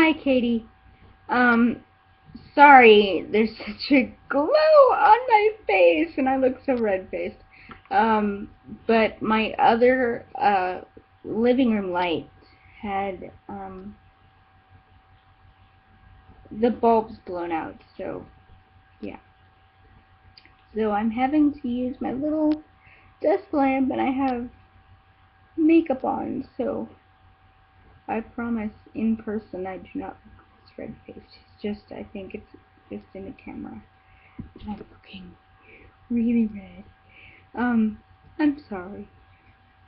Hi, Katie. Um, Sorry, there's such a glow on my face, and I look so red-faced. Um, but my other living room light had the bulbs blown out, so yeah. So I'm having to use my little desk lamp, and I have makeup on, so I promise in person I do not look this red-faced. It's just, I think it's just in the camera. I'm looking really red. I'm sorry.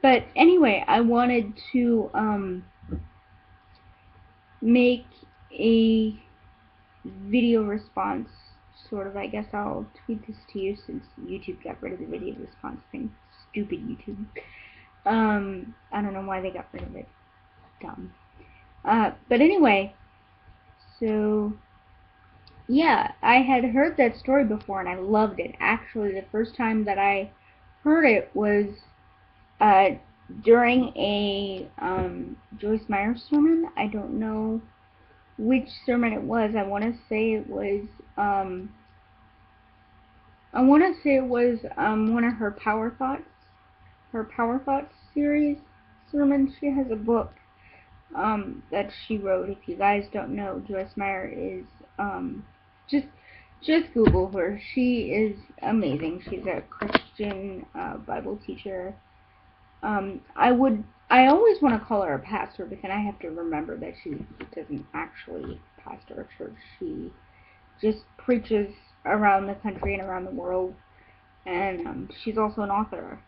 But anyway, I wanted to make a video response, sort of. I guess I'll tweet this to you since YouTube got rid of the video response thing. Stupid YouTube. I don't know why they got rid of it. Dumb. But anyway, so yeah, I had heard that story before and I loved it. Actually, the first time that I heard it was uh, during a Joyce Meyer sermon. I don't know which sermon it was. I want to say it was one of her Power Thoughts series sermons. She has a book that she wrote. If you guys don't know, Joyce Meyer is just Google her. She is amazing. She's a Christian Bible teacher. I always want to call her a pastor, but then I have to remember that she doesn't actually pastor a church. She just preaches around the country and around the world, and she's also an author.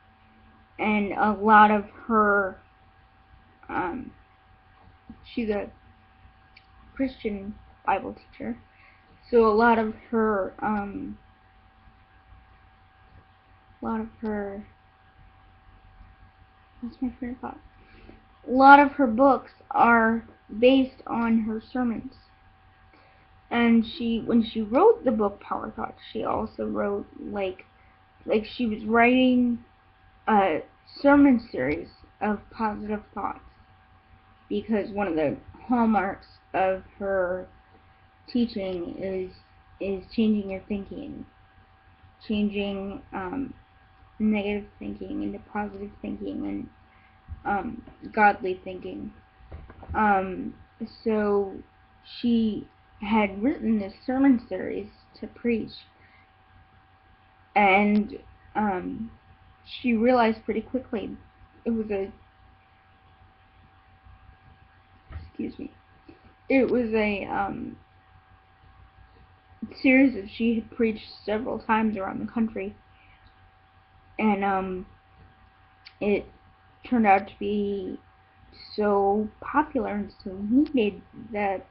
And a lot of her, she's a Christian Bible teacher, so a lot of her, what's my train of thought? A lot of her books are based on her sermons. And when she wrote the book Power Thoughts, she also wrote like she was writing a sermon series of positive thoughts, because one of the hallmarks of her teaching is changing your thinking, changing negative thinking into positive thinking and godly thinking. So she had written this sermon series to preach, and she realized pretty quickly it was a series that she had preached several times around the country, and it turned out to be so popular and so needed that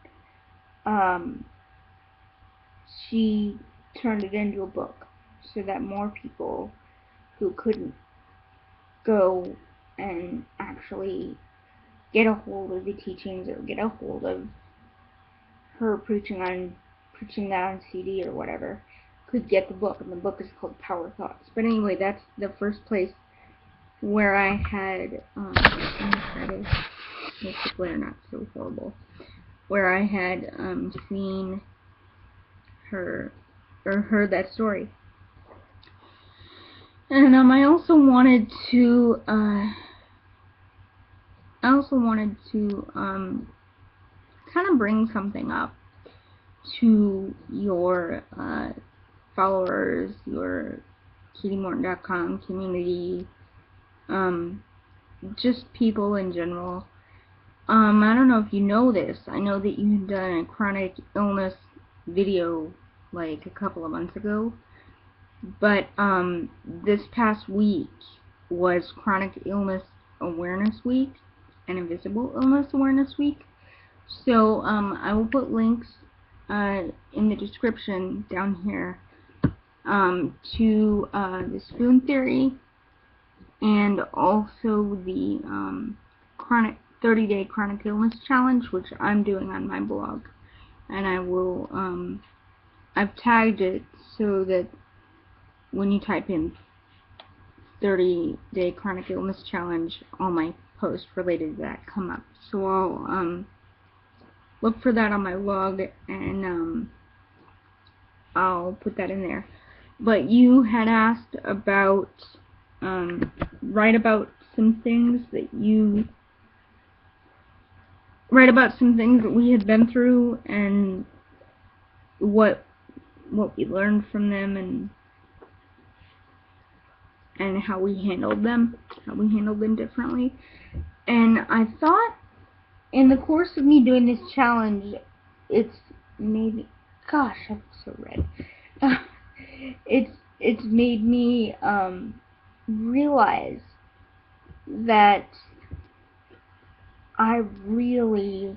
she turned it into a book so that more people who couldn't go and actually get a hold of the teachings or get a hold of her preaching that on CD or whatever could get the book. And the book is called Power Thoughts. But anyway, that's the first place where I had let me try to make the glare not so horrible, where I had seen her or heard that story. And I also wanted to kind of bring something up to your followers, your KatieMorton.com community, just people in general. I don't know if you know this. I know that you had done a chronic illness video like a couple of months ago, but this past week was Chronic Illness Awareness Week and Invisible Illness Awareness Week. So I will put links in the description down here to the spoon theory and also the 30-day chronic illness challenge, which I'm doing on my blog. And I will I've tagged it so that when you type in 30-day chronic illness challenge, all my posts related to that come up. So look for that on my vlog, and I'll put that in there. But you had asked about, write about some things that we had been through, and what we learned from them, and how we handled them differently. And I thought, in the course of me doing this challenge, it's made, gosh, I'm so red. It's made me realize that I really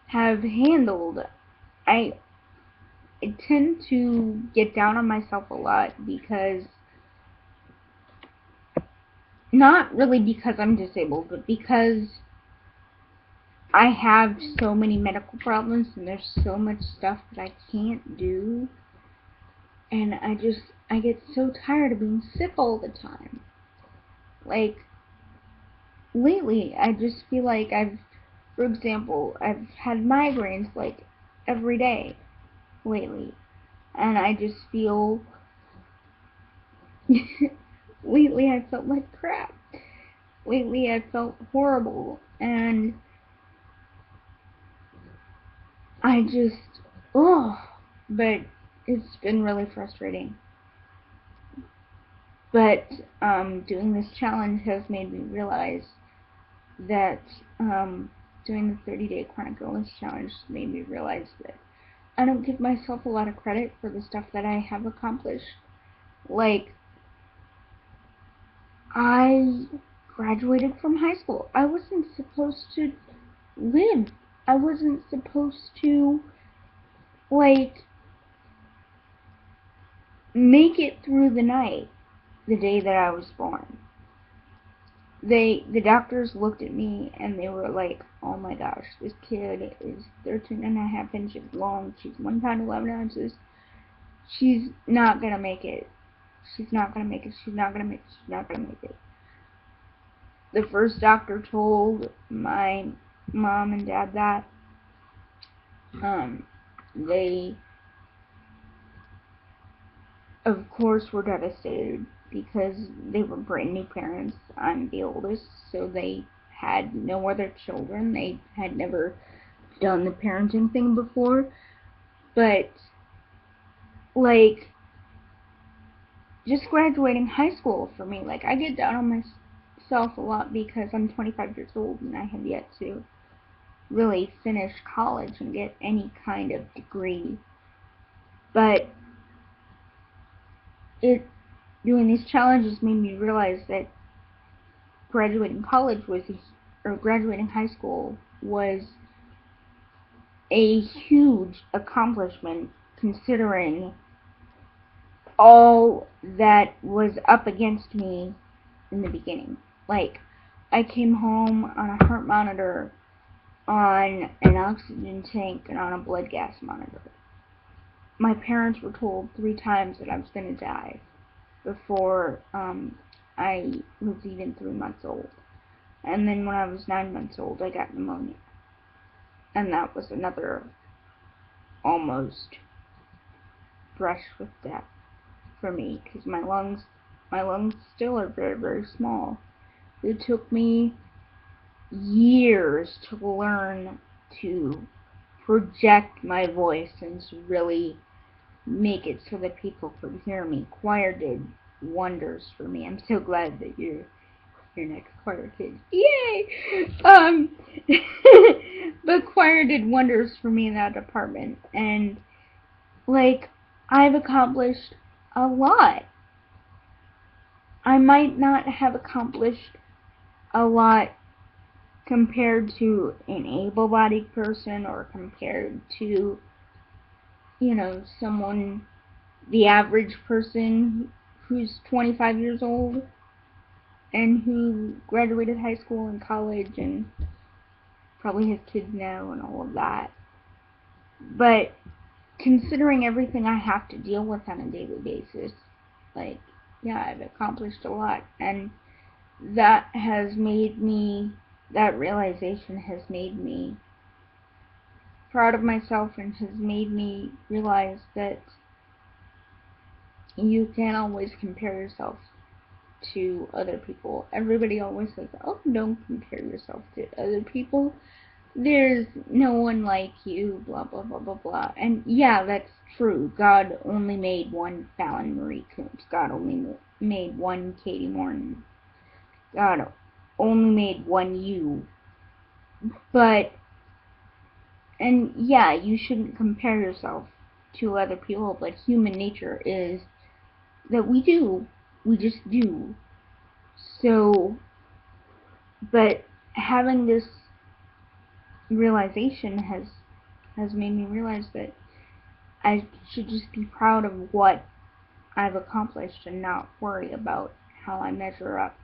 have handled. I tend to get down on myself a lot because, not really because I'm disabled, but because I have so many medical problems and there's so much stuff that I can't do, and I get so tired of being sick all the time. Like, lately, I just feel like for example, I've had migraines like every day lately, and I just feel, lately I felt like crap. Lately I felt horrible, and I just, but it's been really frustrating. But doing this challenge has made me realize that, doing the 30-day chronic illness challenge made me realize that I don't give myself a lot of credit for the stuff that I have accomplished. Like, I graduated from high school. I wasn't supposed to live. I wasn't supposed to, like, make it through the night the day that I was born. The doctors looked at me and they were like, oh my gosh, this kid is 13.5 inches long. She's 1 pound 11 ounces. She's not gonna make it. She's not gonna make it. She's not gonna make it. She's not gonna make it. The first doctor told my mom and dad that. They, of course, were devastated because they were brand new parents. I'm the oldest, so they had no other children. They had never done the parenting thing before. But, like, just graduating high school for me, like, I get down on myself a lot because I'm 25 years old and I have yet to really finish college and get any kind of degree. But doing these challenges made me realize that graduating high school was a huge accomplishment, considering all that was up against me in the beginning. Like, I came home on a heart monitor, on an oxygen tank, and on a blood gas monitor. My parents were told 3 times that I was going to die before I was even 3 months old. And then when I was 9 months old, I got pneumonia. And that was another almost brush with death for me, because my lungs still are very, very small. It took me years to learn to project my voice and to really make it so that people could hear me. Choir did wonders for me. I'm so glad that you're next, choir kid. Yay! But choir did wonders for me in that department, and, like, I've accomplished a lot. I might not have accomplished a lot compared to an able-bodied person, or compared to, someone, the average person who's 25 years old and who graduated high school and college and probably has kids now and all of that. But considering everything I have to deal with on a daily basis, like, yeah, I've accomplished a lot, and that realization has made me proud of myself and has made me realize that you can't always compare yourself to other people. Everybody always says, oh, don't compare yourself to other people. There's no one like you, blah, blah, blah, blah, blah. And yeah, that's true. God only made one Fallon Marie Coombs. God only made one Katie Morton. God only made one you. But, and yeah, you shouldn't compare yourself to other people, but human nature is that we do. We just do. So, but having this realization has made me realize that I should just be proud of what I've accomplished and not worry about how I measure up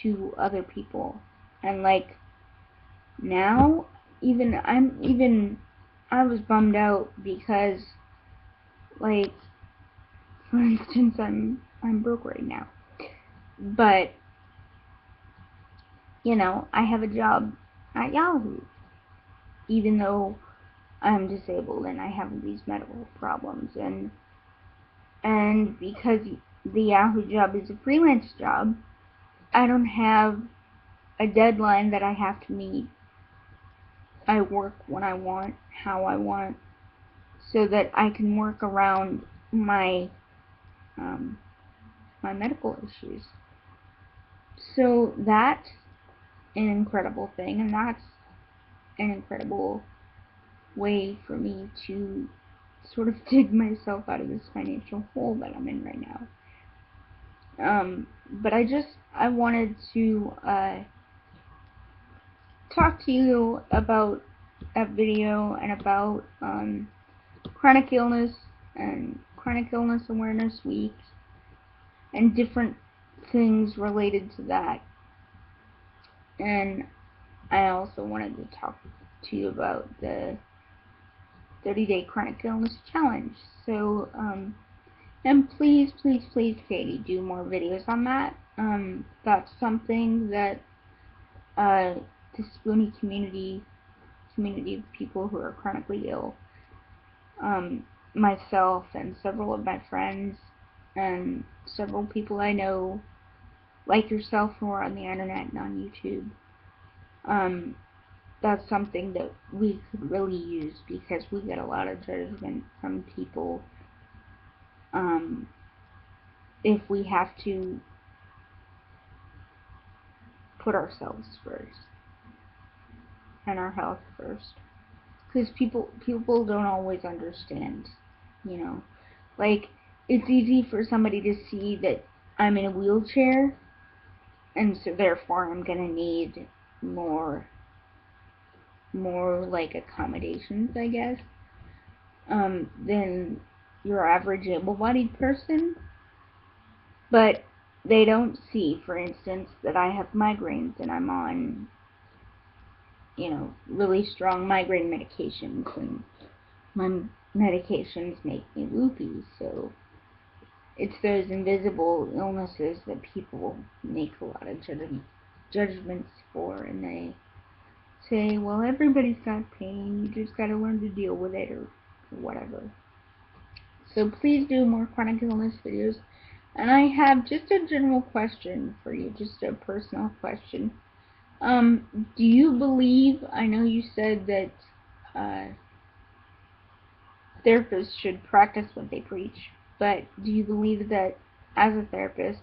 to other people. And like now, I was bummed out because, like, for instance, I'm broke right now, but you know, I have a job at Yahoo, even though I'm disabled and I have these medical problems, and because the Yahoo job is a freelance job, I don't have a deadline that I have to meet. I work when I want, how I want, so that I can work around my my medical issues. So that's an incredible thing, and that's an incredible way for me to sort of dig myself out of this financial hole that I'm in right now. But I wanted to talk to you about that video and about chronic illness and Chronic Illness Awareness Week and different things related to that. And I also wanted to talk to you about the 30-day chronic illness challenge. So, and please, please, please, Katie, do more videos on that. That's something that the Spoonie community of people who are chronically ill, myself and several of my friends and several people I know, like yourself, who are on the internet and on YouTube, that's something that we could really use because we get a lot of judgment from people if we have to put ourselves first and our health first, because people don't always understand, you know, like it's easy for somebody to see that I'm in a wheelchair and so therefore I'm gonna need more like accommodations, I guess, than your average able-bodied person. But they don't see, for instance, that I have migraines and I'm on, you know, really strong migraine medications, and my medications make me loopy. So it's those invisible illnesses that people make a lot of judgments for, and they say, well, everybody's got pain, you just gotta learn to deal with it, or whatever. So please do more chronic illness videos. And I have just a general question for you, just a personal question. Do you believe, I know you said that therapists should practice what they preach, but do you believe that as a therapist,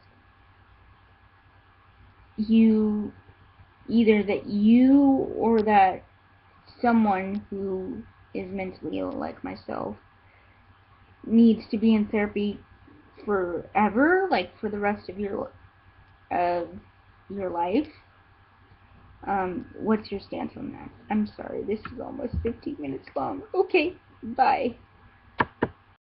either that you or that someone who is mentally ill like myself needs to be in therapy forever, like for the rest of your life? What's your stance on that? I'm sorry, this is almost 15 minutes long. Okay, bye.